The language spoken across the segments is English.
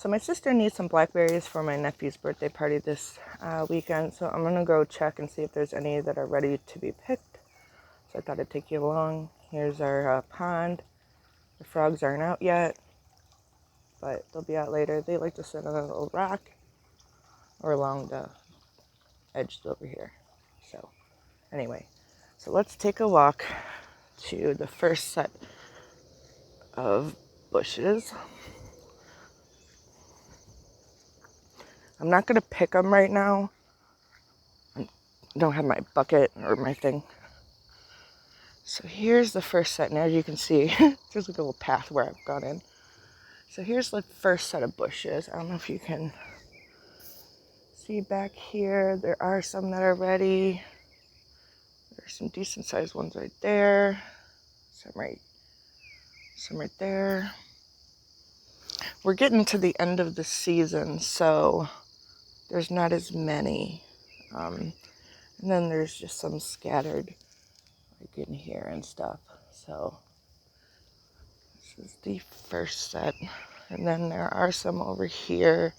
So my sister needs some blackberries for my nephew's birthday party this weekend. So I'm going to go check and see if there's any that are ready to be picked. So I thought I'd take you along. Here's our pond. The frogs aren't out yet, but they'll be out later. They like to sit on a little rock or along the edge over here. So anyway, so let's take a walk to the first set of bushes. I'm not going to pick them right now. I don't have my bucket or my thing. So here's the first set. And as you can see, there's like a little path where I've gone in. So here's the first set of bushes. I don't know if you can see back here. There are some that are ready. There's some decent sized ones right there. Some right there. We're getting to the end of the season, so there's not as many. And then there's just some scattered like in here and stuff. So this is the first set. And then there are some over here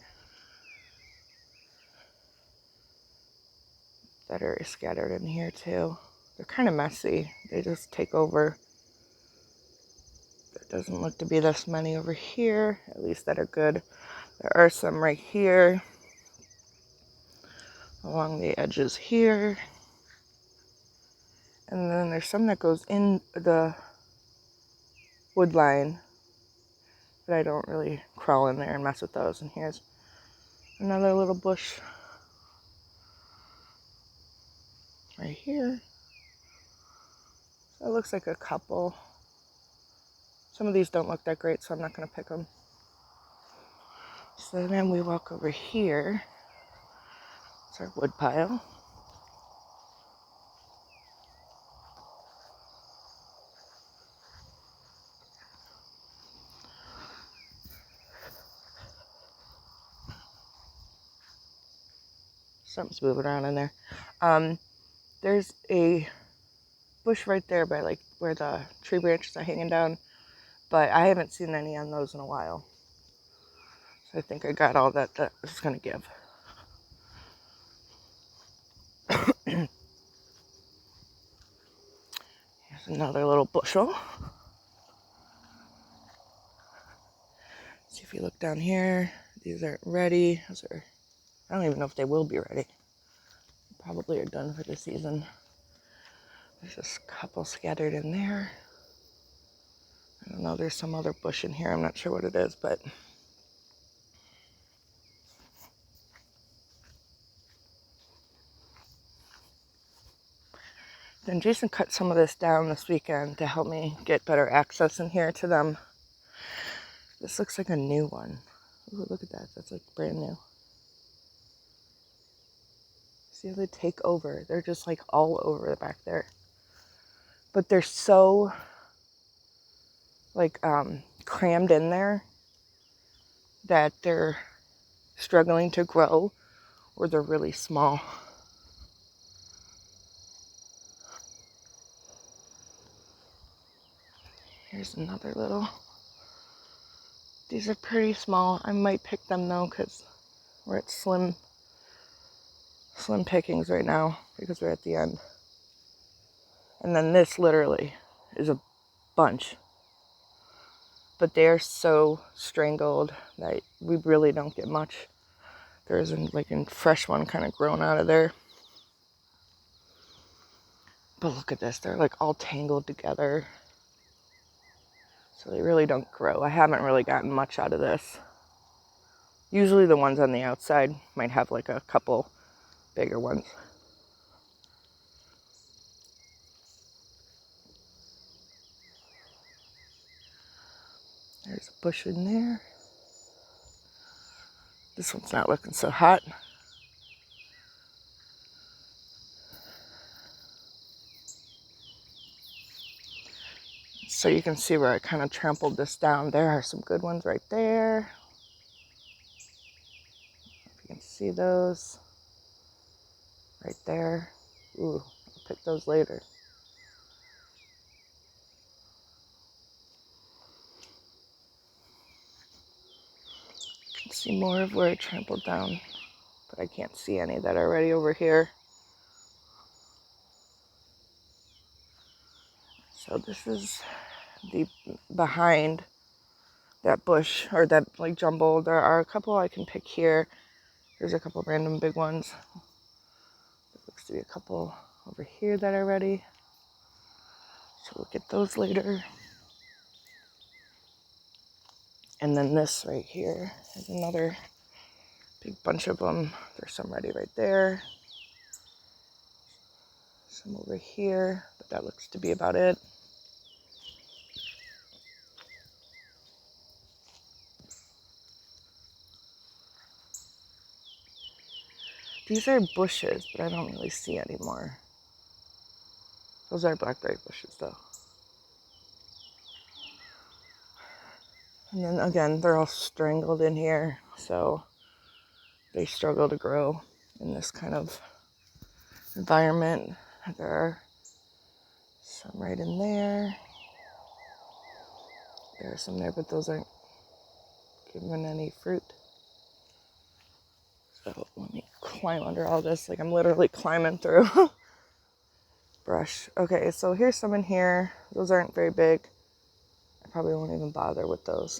that are scattered in here too. They're kind of messy. They just take over. There doesn't look to be this many over here, at least that are good. There are some right here, along the edges here. And then there's some that goes in the wood line, but I don't really crawl in there and mess with those. And here's another little bush right here. So it looks like a couple. Some of these don't look that great, so I'm not going to pick them. So then we walk over here. It's our wood pile. Something's moving around in there. There's a bush right there by like where the tree branches are hanging down, but I haven't seen any on those in a while. So I think I got all that was going to give. Here's another little bushel. See if you look down here. These aren't ready. I don't even know if they will be ready. Probably are done for the season. There's just a couple scattered in there. I don't know, there's some other bush in here. I'm not sure what it is, but then Jason cut some of this down this weekend to help me get better access in here to them. This looks like a new one. Ooh, look at that. That's like brand new. See how they take over? They're just like all over the back there. But they're so like crammed in there that they're struggling to grow or they're really small. Here's another little. These are pretty small. I might pick them though because we're at slim pickings right now because we're at the end. And then this literally is a bunch. But they are so strangled that we really don't get much. There isn't like a fresh one kind of grown out of there. But look at this. They're like all tangled together. So they really don't grow. I haven't really gotten much out of this. Usually the ones on the outside might have like a couple bigger ones. There's a bush in there. This one's not looking so hot. So you can see where I kind of trampled this down. There are some good ones right there. If you can see those. Right there. Ooh, I'll pick those later. You can see more of where I trampled down, but I can't see any that are already over here. So this is the behind that bush, or that like jumble. There are a couple I can pick here. There's a couple random big ones. There looks to be a couple over here that are ready. So we'll get those later. And then this right here is another big bunch of them. There's some ready right there. Some over here, but that looks to be about it. These are bushes, but I don't really see anymore. Those are blackberry bushes though. And then again, they're all strangled in here, so they struggle to grow in this kind of environment. There are some right in there. There are some there, but those aren't giving any fruit. So let me climb under all this, like I'm literally climbing through brush. Okay, so here's some in here. Those aren't very big. I probably won't even bother with those.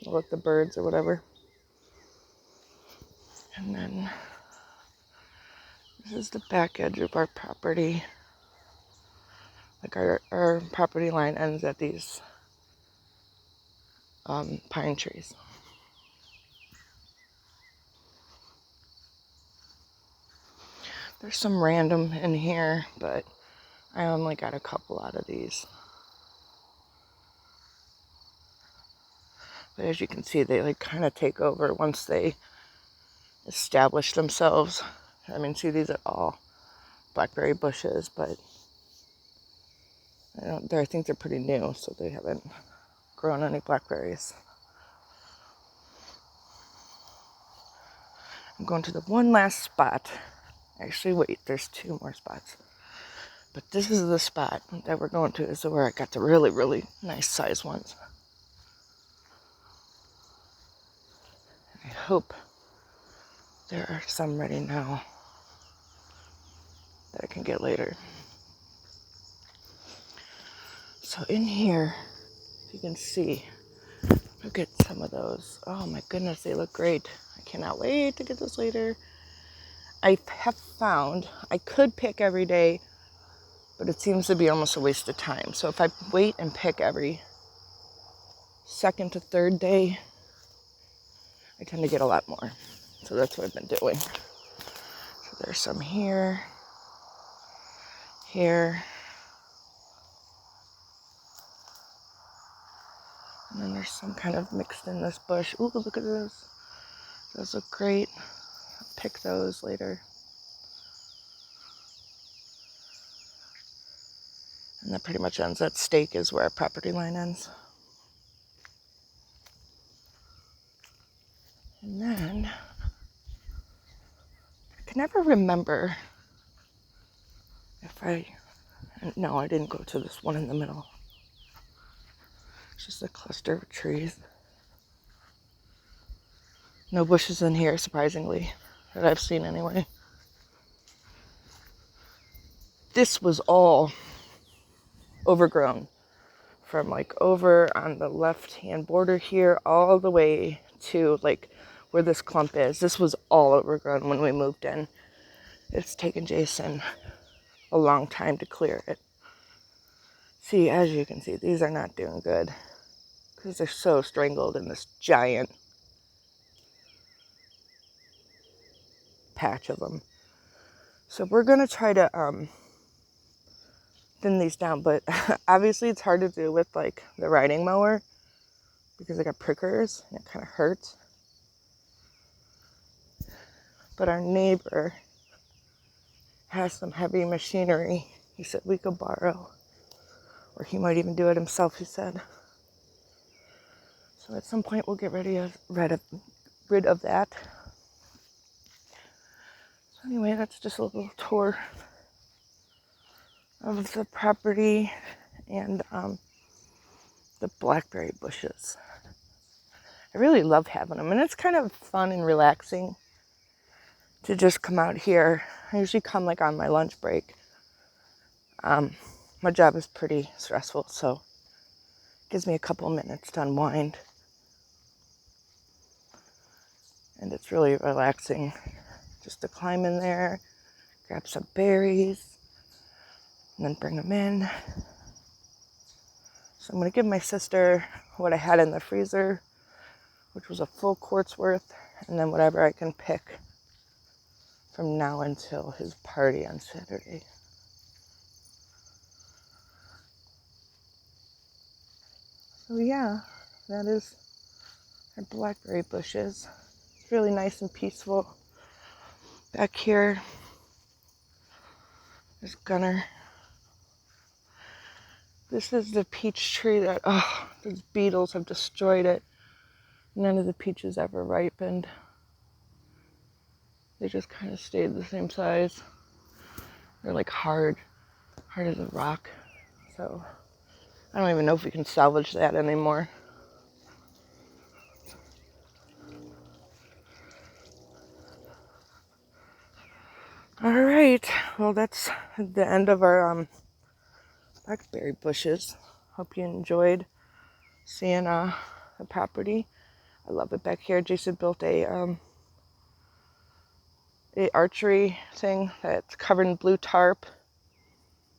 I'll let the birds or whatever. And then this is the back edge of our property. Like our property line ends at these pine trees. There's some random in here, but I only got a couple out of these. But as you can see, they like kind of take over once they establish themselves. I mean, see, these are all blackberry bushes, but I think they're pretty new, so they haven't grown any blackberries. I'm going to the one last spot. Actually, wait, there's two more spots. But this is the spot that we're going to. This is where I got the really, really nice size ones. I hope there are some ready now that I can get later. So in here, if you can see, look at some of those. Oh my goodness, they look great. I cannot wait to get this later. I have found I could pick every day, but it seems to be almost a waste of time. So if I wait and pick every second to third day, I tend to get a lot more. So that's what I've been doing. So there's some here, here, and then there's some kind of mixed in this bush. Ooh, look at those. Those look great. I'll pick those later. And that pretty much ends. That stake is where our property line ends. And then I can never remember if no, I didn't go to this one in the middle. It's just a cluster of trees. No bushes in here, surprisingly, that I've seen anyway. This was all overgrown from like over on the left-hand border here all the way to like where this clump is. This was all overgrown when we moved in. It's taken Jason a long time to clear it. See, as you can see, these are not doing good because they're so strangled in this giant patch of them. So we're gonna try to thin these down, but obviously it's hard to do with like the riding mower because I got prickers and it kind of hurts. But our neighbor has some heavy machinery he said we could borrow, or he might even do it himself, he said. So at some point we'll get rid of that. So anyway, that's just a little tour of the property and the blackberry bushes. I really love having them, and it's kind of fun and relaxing to just come out here. I usually come like on my lunch break. My job is pretty stressful, so it gives me a couple minutes to unwind. And it's really relaxing just to climb in there, grab some berries, and then bring them in. So I'm going to give my sister what I had in the freezer, which was a full quart's worth, and then whatever I can pick from now until his party on Saturday. So yeah, that is our blackberry bushes. It's really nice and peaceful. Back here, there's Gunner. This is the peach tree that, those beetles have destroyed it. None of the peaches ever ripened. They just kind of stayed the same size. They're like hard as a rock. So I don't even know if we can salvage that anymore. All right, well, that's the end of our blackberry bushes. Hope you enjoyed seeing the property. I love it back here. Jason built a archery thing that's covered in blue tarp.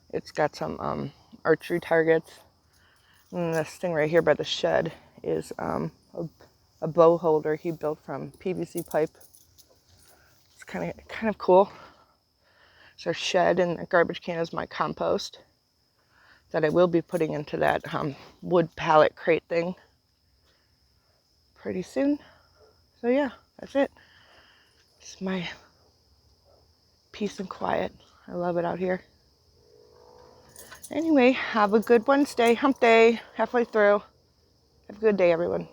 It's got some archery targets. And this thing right here by the shed is a bow holder he built from PVC pipe. It's kind of cool. It's our shed, and the garbage can is my compost that I will be putting into that wood pallet crate thing pretty soon. So yeah, that's it. It's my peace and quiet. I love it out here. Anyway, have a good Wednesday, hump day, halfway through. Have a good day, everyone.